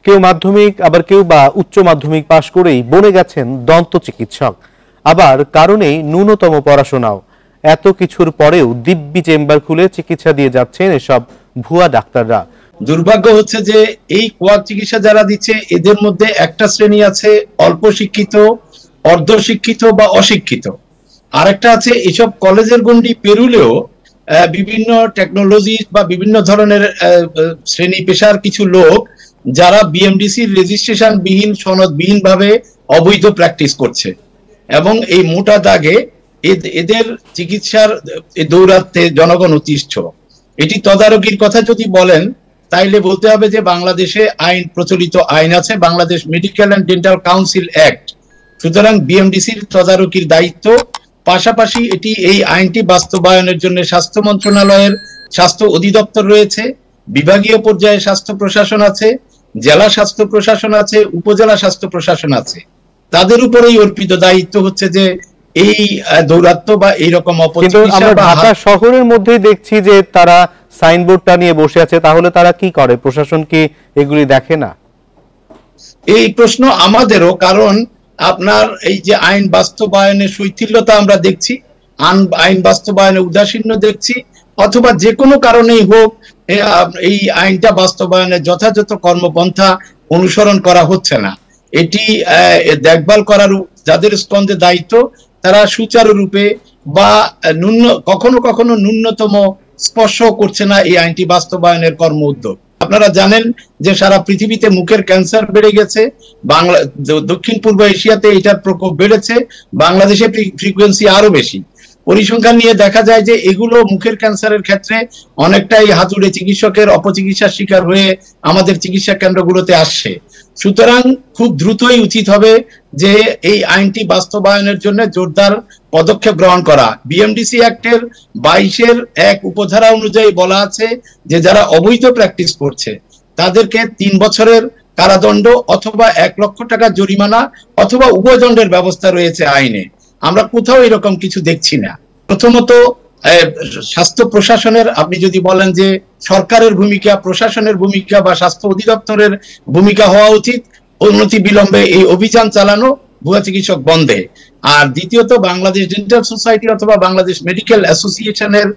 কেউ মাধ্যমিক আবার কেউ বা উচ্চ মাধ্যমিক পাশ করেই বনে গেছেন দন্ত চিকিৎসক, আবার কারণেই ন্যূনতম পড়াশোনাও। এত কিছুর পরেও দিব্যি চেম্বার খুলে চিকিৎসা দিয়ে যাচ্ছেন এসব ভুয়া ডাক্তাররা। দুর্ভাগ্য হচ্ছে যে এই কোয়াক চিকিৎসা যারা দিচ্ছে এদের মধ্যে একটা শ্রেণী আছে অল্প শিক্ষিত, অর্ধশিক্ষিত বা অশিক্ষিত, আরেকটা আছে এসব কলেজের গণ্ডি পেরুলেও বিভিন্ন টেকনোলজি বা বিভিন্ন ধরনের শ্রেণী পেশার কিছু লোক যারা বিএমডিসির রেজিস্ট্রেশন বিহীন সনদবিহীন ভাবে অবৈধ প্র্যাকটিস করছে এবং এই মোটা দাগে এদের চিকিৎসার দৌরাত্মে জনগণ অতিষ্ঠ। এটি তদারকির কথা যদি বলেন তাইলে বলতে হবে যে বাংলাদেশে প্রচলিত আইন আছে, Bangladesh medical and dental council act. সুতরাং বিএমডিসির তদারকির দায়িত্ব, পাশাপাশি এটি এই আইনটি বাস্তবায়নের জন্য স্বাস্থ্য মন্ত্রণালয়ের স্বাস্থ্য অধিদপ্তর রয়েছে, বিভাগীয় পর্যায়ে স্বাস্থ্য প্রশাসন আছে, জেলা স্বাস্থ্য প্রশাসন আছে, উপজেলা স্বাস্থ্য প্রশাসন আছে। তাদের উপরেই অর্পিত দায়িত্ব হচ্ছে যে এই দৌরাত্ম্য বা এইরকম অপচিকিৎসা। ঢাকা শহরের মধ্যেই দেখছি যে তারা সাইনবোর্ডটা নিয়ে বসে আছে, তাহলে তারা কি করে? প্রশাসন কি এগুলি দেখে না? এই প্রশ্ন আমাদেরও, কারণ আপনার এই যে আইন বাস্তবায়নের শৈথিল্যতা আমরা দেখছি, আইন বাস্তবায়নে উদাসীন্য দেখছি, অথবা যে কোনো কারণেই হোক এই আইনটা বাস্তবায়নে যথাযথ কর্মপন্থা অনুসরণ করা হচ্ছে না। এটি দেখভাল করার যাদের স্কন্ধে দায়িত্ব তারা সুচারুরূপে বা কখনো কখনো ন্যূনতম স্পর্শ করছে না এই আইনটি বাস্তবায়নের কর্ম উদ্যোগ। আপনারা জানেন যে সারা পৃথিবীতে মুখের ক্যান্সার বেড়ে গেছে, দক্ষিণ পূর্ব এশিয়াতে এটার প্রকোপ বেড়েছে, বাংলাদেশে ফ্রিকোয়েন্সি আরো বেশি। পরিসংখ্যান নিয়ে দেখা যায় যে এগুলো মুখের ক্যান্সারের ক্ষেত্রে অনেকটাই হাতুড়ে চিকিৎসকের অপচিকিৎসার শিকার হয়ে আমাদের চিকিৎসা কেন্দ্রগুলোতে আসছে। সুতরাং খুব দ্রুতই উচিত হবে যে এই আইনটি বাস্তবায়নের জন্য জোরদার পদক্ষেপ গ্রহণ করা। বিএমডিসি অ্যাক্টের 22-1 উপধারা অনুযায়ী বলা আছে যে যারা অবৈধ প্র্যাকটিস করছে তাদেরকে 3 বছরের কারাদণ্ড অথবা 1 লক্ষ টাকা জরিমানা অথবা উভয়দণ্ডের ব্যবস্থা রয়েছে আইনে। আমরা কোথাও এরকম কিছু দেখছি না। প্রথমত স্বাস্থ্য প্রশাসনের, আপনি যদি বলেন যে সরকারের ভূমিকা, প্রশাসনের ভূমিকা বা স্বাস্থ্য অধিদপ্তরের ভূমিকা হওয়া উচিত অনতি বিলম্বে এই অভিযান চালানো ভুয়া চিকিৎসক বন্ধে। আর দ্বিতীয়ত বাংলাদেশ ডেন্টাল সোসাইটি অথবা বাংলাদেশ মেডিকেল অ্যাসোসিয়েশনের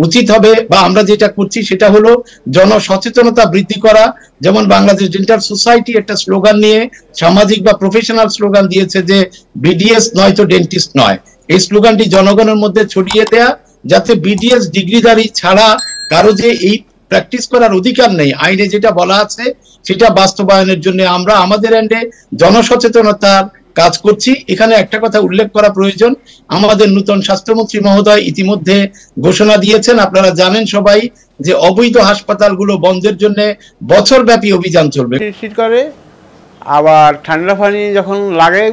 উচিত হবে, বা আমরা যেটা করছি সেটা হলো জনসচেতনতা বৃদ্ধি করা। যেমন বাংলাদেশ ডেন্টাল সোসাইটি একটা স্লোগান নিয়ে, সামাজিক বা প্রফেশনাল স্লোগান দিয়েছে যে বিডিএস নয় তো ডেন্টিস্ট নয়। এই স্লোগানটি জনগণের মধ্যে ছড়িয়ে দেয়া, যাতে বিডিএস ডিগ্রিধারী ছাড়া কারো যে এই প্র্যাকটিস করার অধিকার নেই, আইনে যেটা বলা আছে সেটা বাস্তবায়নের জন্য আমরা আমাদের এন্ডে জনসচেতনতার কাজ করছি। এখানে একটা কথা উল্লেখ করা প্রয়োজন, আমাদের নতুন স্বাস্থ্যমন্ত্রী মহোদয় ইতিমধ্যে ঘোষণা দিয়েছেন, আপনারা জানেন সবাই, যে অবৈধ হাসপাতালগুলো বন্ধের জন্য বছরব্যাপী অভিযান চলবে। করে আবার ঠান্ডা পানি যখন লাগে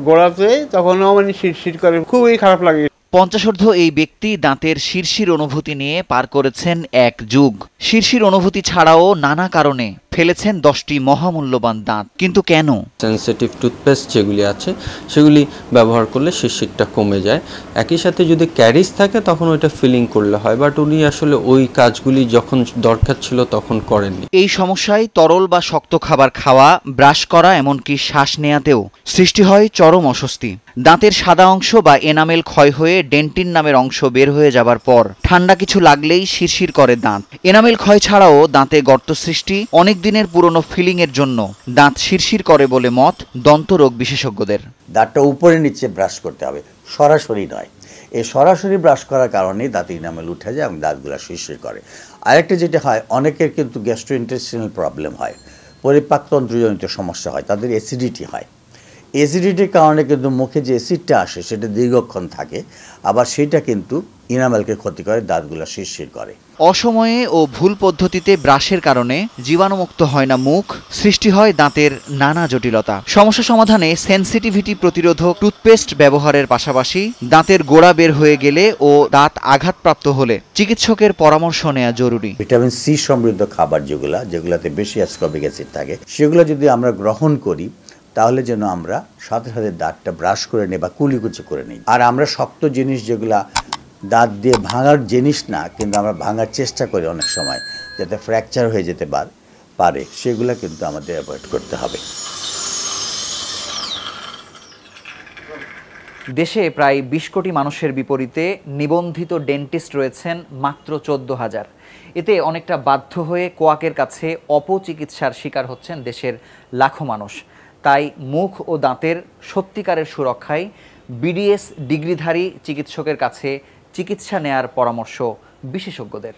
গোড়াতে তখনও মানে শিরশির করে, খুবই খারাপ লাগে। 50 এই ব্যক্তি দাঁতের শিরশির অনুভূতি নিয়ে পার করেছেন এক যুগ। শিরশির অনুভূতি ছাড়াও নানা কারণে ফেলেছেন 10টি মহামূল্যবান দাঁত। কিন্তু কেন? সেন্সিটিভ টুথপেস্ট যেগুলি আছে সেগুলি ব্যবহার করলে শিরশিরটা কমে যায়। একই সাথে যদি ক্যারিজ থাকে তখন ওইটা ফিলিং করলে হয়, বাট উনি আসলে ওই কাজগুলি যখন দরকার ছিল তখন করেননি। এই সমস্যায় তরল বা শক্ত খাবার খাওয়া, ব্রাশ করা, এমনকি শ্বাস নেয়াতেও সৃষ্টি হয় চরম অস্বস্তি। দাঁতের সাদা অংশ বা এনামেল ক্ষয় হয়ে ডেন্টিন নামের অংশ বের হয়ে যাবার পর ঠান্ডা কিছু লাগলেই শিরশির করে দাঁত। এনামেল ক্ষয় ছাড়াও দাঁতে গর্ত সৃষ্টি, অনেক দিনের পুরনো ফিলিং এর জন্য দাঁত শিরশির করে বলে মত দন্তরোগ বিশেষজ্ঞদের। দাঁতটা উপরে নিচে ব্রাশ করতে হবে, সরাসরি নয়। এই সরাসরি ব্রাশ করার কারণে দাঁতে এনামেল উঠে যায় এবং দাঁতগুলো শিরশির করে। আরেকটা যেটা হয়, অনেকের কিন্তু গ্যাস্ট্রোইন্টেস্টিনাল প্রবলেম হয়, পরিপাকতন্ত্রজনিত সমস্যা হয়, তাদের অ্যাসিডিটি হয়। অ্যাসিডিটির কারণে কিন্তু মুখে যে অ্যাসিডটা আসে সেটা দীর্ঘক্ষণ থাকে, আবার সেটা কিন্তু ইনামেলকে ক্ষতি করে, দাঁতগুলো শিরশির করে। অসময়ে ও ভুল পদ্ধতিতে ব্রাশের কারণে জীবাণুমুক্ত হয় না মুখ, সৃষ্টি হয় দাঁতের নানা জটিলতা। সমস্যা সমাধানে সেনসিটিভিটি প্রতিরোধক টুথপেস্ট ব্যবহারের পাশাপাশি দাঁতের গোড়া বের হয়ে গেলে ও দাঁত আঘাতপ্রাপ্ত হলে চিকিৎসকের পরামর্শ নেওয়া জরুরি। ভিটামিন সি সমৃদ্ধ খাবার যেগুলোতে বেশি অ্যাসকর্বিক অ্যাসিড থাকে, সেগুলো যদি আমরা গ্রহণ করি তাহলে যেন আমরা সাথে সাথে দাঁতটা ব্রাশ করে নিই বা কুলিকুচি করে নিই। আর আমরা শক্ত জিনিস যেগুলা দাঁত দিয়ে ভাঙার জিনিস না, কিন্তু আমরা ভাঙার চেষ্টা করি অনেক সময়, যাতে ফ্র্যাকচার হয়ে যেতে পারে, পারে সেগুলো কিন্তু আমাদের অ্যাভয়েড করতে হবে। দেশে প্রায় ২০ কোটি মানুষের বিপরীতে নিবন্ধিত ডেন্টিস্ট রয়েছেন মাত্র ১৪,০০০। এতে অনেকটা বাধ্য হয়ে কোয়াকের কাছে অপচিকিৎসার শিকার হচ্ছেন দেশের লাখো মানুষ। তাই মুখ ও দাঁতের সত্যিকারের সুরক্ষায় বিডিএস ডিগ্রিধারী চিকিৎসকের কাছে চিকিৎসা নেয়ার পরামর্শ বিশেষজ্ঞদের।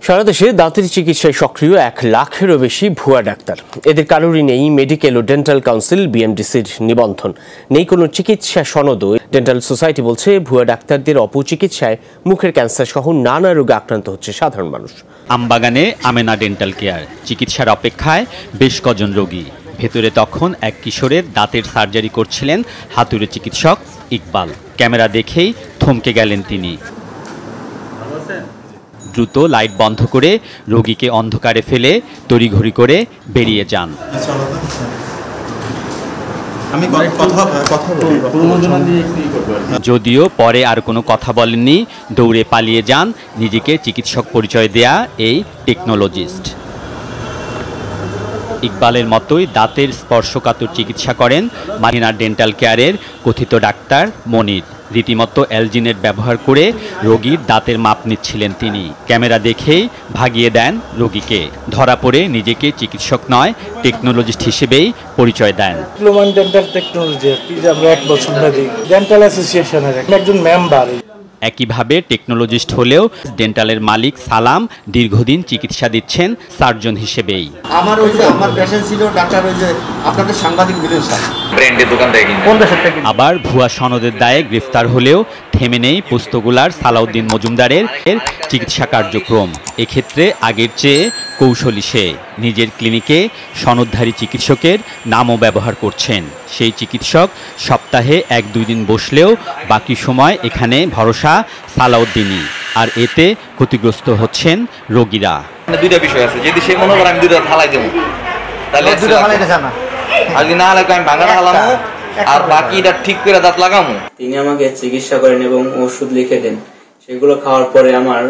সারা দেশে দাঁতের চিকিৎসায় সক্রিয় ১ লাখেরও বেশি ভুয়া ডাক্তার। এদের কারোরই নেই মেডিকেল ও ডেন্টাল কাউন্সিল বিএমডিসির নিবন্ধন, নেই কোনো চিকিৎসা সনদও। ডেন্টাল সোসাইটি বলছে ভুয়া ডাক্তারদের অপচিকিৎসায় মুখের ক্যান্সার সহ নানা রোগে আক্রান্ত হচ্ছে সাধারণ মানুষ। আমবাগানে আমেনা ডেন্টাল কেয়ার, চিকিৎসার অপেক্ষায় বেশ কজন রোগী। ভেতরে তখন এক কিশোরের দাঁতের সার্জারি করছিলেন হাতুড়ে চিকিৎসক ইকবাল। ক্যামেরা দেখেই থমকে গেলেন তিনি। দ্রুত লাইট বন্ধ করে রোগীকে অন্ধকারে ফেলে তড়িঘড়ি করে বেরিয়ে যান। যদিও পরে আর কোনো কথা বলেননি, দৌড়ে পালিয়ে যান নিজেকে চিকিৎসক পরিচয় দেয়া এই টেকনোলজিস্ট। ইকবালের মতোই দাঁতের স্পর্শকাতর চিকিৎসা করেন মাহিনা ডেন্টাল কেয়ারের কথিত ডাক্তার মনির। রীতিমতো অ্যালজিনেট ব্যবহার করে রোগীর দাঁতের মাপ নিচ্ছিলেন তিনি। ক্যামেরা দেখেই ভাগিয়ে দেন রোগীকে। ধরা পড়ে নিজেকে চিকিৎসক নয় টেকনোলজিস্ট হিসেবেই পরিচয় দেন। ডেন্টাল টেকনোলজি আমরা 1 বছর ধরে ডেন্টাল অ্যাসোসিয়েশনের একজন মেম্বার। একইভাবে টেকনোলজিস্ট হলেও ডেন্টালের মালিক সালাম দীর্ঘদিন চিকিৎসা দিচ্ছেন সার্জন হিসেবেই। আমার পেশেন্ট ছিল ডাক্তার আপনাদের সাংবাদিক বিলেন স্যার ব্র্যান্ডের দোকান থেকে আবার ভুয়া সনদের দায়ে গ্রেফতার হলেও থেমে নেই পোস্তগোলার সালাউদ্দিন মজুমদারের চিকিৎসা কার্যক্রম। এক্ষেত্রে আগের চেয়ে কৌশলী সে। নিজের ক্লিনিকে সনদধারী চিকিৎসকের নামও ব্যবহার করছেন। সেই চিকিৎসক সপ্তাহে 1-2 দিন বসলেও বাকি সময় এখানে ভরসা সালাউদ্দিনই। আর এতে ক্ষতিগ্রস্ত হচ্ছেন রোগীরা। দুইটা বিষয় আছে, যদি সে মনে করে আমি দুইটা ফালাই দেবো তাহলে দুইটা ফালাইতে চান না, আর যদি না লাগে আমি ভাঙাটা ফালামো আর বাকিটা ঠিক করে দাঁত লাগামো। তিনি আমাকে চিকিৎসা করেন এবং ওষুধ লিখে দেন। সেগুলো খাওয়ার পরে আমার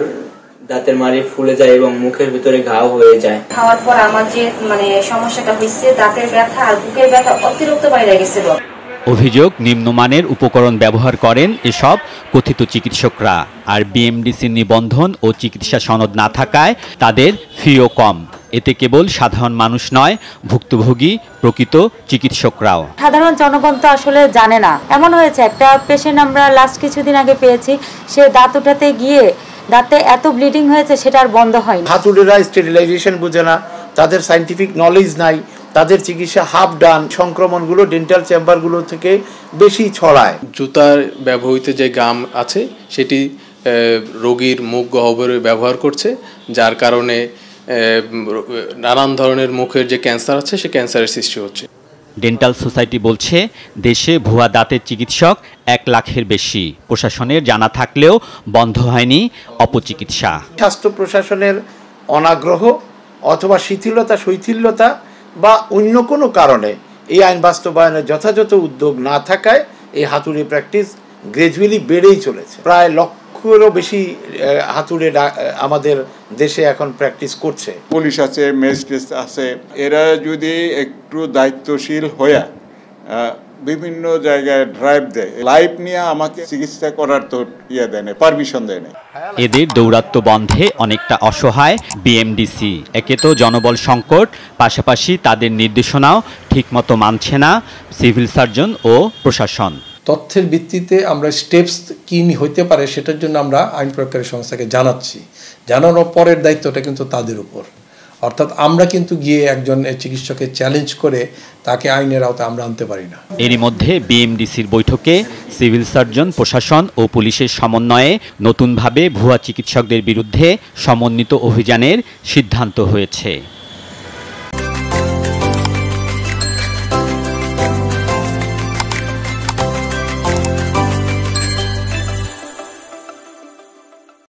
দাঁতের মাড়ি ফুলে যায় এবং মুখের ভিতরে ঘাও হয়ে যায়। খাওয়ার পর আমার যে সমস্যাটা হয়েছে, দাঁতের ব্যথা আর বুকের ব্যথা অতিরিক্ত বাইরে গেছিল। অভিযোগ নিম্নমানের উপকরণ ব্যবহার করেন এসব কথিত চিকিৎসকরা। আর বিএমডিসির নিবন্ধন ও চিকিৎসা সনদ না থাকায় তাদের ফিও কম। এতে কেবল সাধারণ মানুষ নয়, ভুক্তভোগী প্রকৃত চিকিৎসকরাও। সাধারণ জনগণ তো আসলে জানে না। এমন হয়েছে, একটা পেশেন্ট আমরা লাস্ট কিছুদিন আগে পেয়েছি, সে দাঁত উঠাতে গিয়ে দাঁতে এত ব্লিডিং হয়েছে সেটা আর বন্ধ হয়নি। হাতুড়েরা স্টেরিলাইজেশন বুঝে না, তাদের সায়েন্টিফিক নলেজ নাই, তাদের চিকিৎসা হাফ ডান। সংক্রমণগুলো ডেন্টাল চেম্বারগুলো থেকে বেশি ছড়ায়। জুতার ব্যবহৃত যে গাম আছে সেটি রোগীর মুখ গহ্বরে ব্যবহার করছে, যার কারণে নানান ধরনের মুখের যে ক্যান্সার আছে সে ক্যান্সারের সৃষ্টি হচ্ছে। ডেন্টাল সোসাইটি বলছে দেশে ভুয়া দাঁতের চিকিৎসক 1 লাখের বেশি। প্রশাসনের জানা থাকলেও বন্ধ হয়নি অপচিকিৎসা। স্বাস্থ্য প্রশাসনের অনাগ্রহ অথবা শৈথিল্যতা বা অন্য কোনো কারণে এই আইন বাস্তবায়নের যথাযথ উদ্যোগ না থাকায় এই হাতুড়ি প্র্যাকটিস গ্র্যাজুয়ালি বেড়েই চলেছে। প্রায় লক্ষেরও বেশি হাতুড়ে আমাদের দেশে এখন প্র্যাকটিস করছে। পুলিশ আছে, ম্যাজিস্ট্রেট আছে, এরা যদি একটু দায়িত্বশীল হয়ে বিভিন্ন জায়গায় ড্রাইভ দেয়, লাইভ নিয়ে আমাকে চিকিৎসা করার তো দেয় না, পারমিশন দেয় না। এদের দৌরাত্ম্য বন্ধে অনেকটা অসহায় বিএমডিসি। একে তো জনবল সংকট, পাশাপাশি তাদের নির্দেশনাও ঠিকমতো মানছে না সিভিল সার্জন ও প্রশাসন। তথ্যের ভিত্তিতে আমরা স্টেপস কি হইতে পারে সেটার জন্য আমরা আইন প্রয়োগকারী সংস্থাকে জানাচ্ছি। জানানোর পরের দায়িত্বটা কিন্তু তাদের উপর। অর্থাৎ আমরা কিন্তু গিয়ে একজন চিকিৎসকের চ্যালেঞ্জ করে তাকে আইনের আওতায় আমরা আনতে পারি না। এরই মধ্যে বিএমডিসির বৈঠকে সিভিল সার্জন, প্রশাসন ও পুলিশের সমন্বয়ে নতুনভাবে ভুয়া চিকিৎসকদের বিরুদ্ধে সমন্বিত অভিযানের সিদ্ধান্ত হয়েছে।